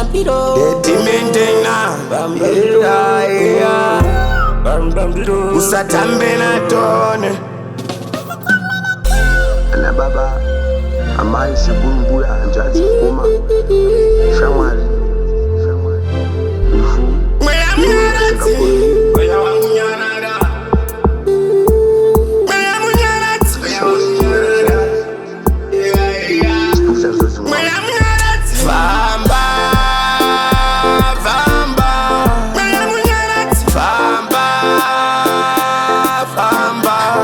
Bambiro Dimendena Bambiro Usatambe na tone Na baba Amai Sebumbu ya Anjazi Kuma Shamwali Ifu Mweya Munyaradzi Mweya Munyaradzi Mweya Munyaradzi Mweya Munyaradzi Famba Mweya Munyaradzi Famba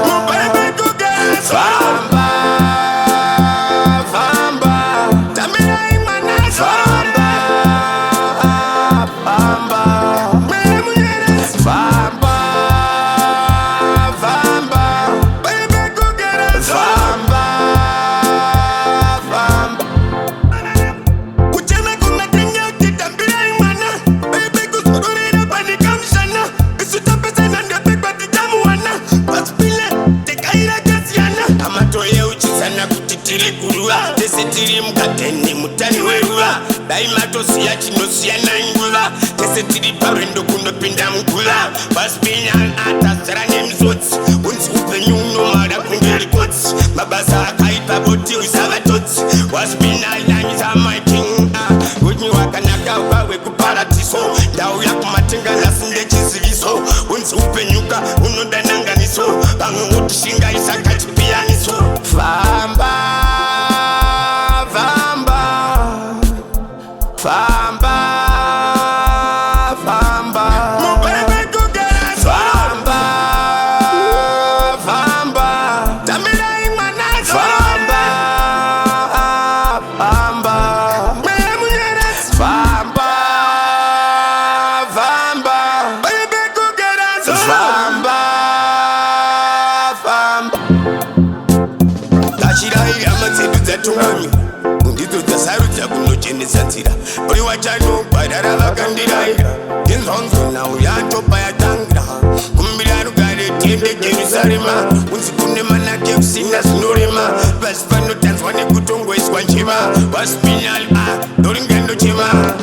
Mubebe kugeza Famba Tamira imana Famba Mweya Munyaradzi Famba Bebe kugeza Famba Kuchema kuna kenya kitambira imana Bebe kusururira panika mshana Isutapesa na ndepekwa tijamu wana Paspile tekaira kasiana Amatoye uchisana kutitiri kurua Tesetiri mkateni mutani werua Daima tosia chinosia na ingula Tesetiri parendo kunopinda mkula Paspina atasaranye mzotsi Unzi upenyuno mara kungeri kotsi Mabasa akaipa boti usavatotsi Waspina langiza my king Unyi wakanaka ukawe kuparatiso Ndau ya kumatenga nasinde chiziviso Unzi upenyuka unodananganiso Bangu utishinga isakati pianiso Famba Mubebe kugeza Famba Tamira imana Famba Mweya Munyaradzi Famba Bebe kugeza Famba Tashirahi amatsedu dzatungami Ndidzo dzasarudza kunochenesa nzira Uri wachano kwadara vakandiraira Tinzonzo nawo yatopa yatangira Kumbira rugare tiende Jerusalema Unzi kune manake usina zinorema Pasi panotanzwa nekutongoiswa njema Waspinal doringendo chema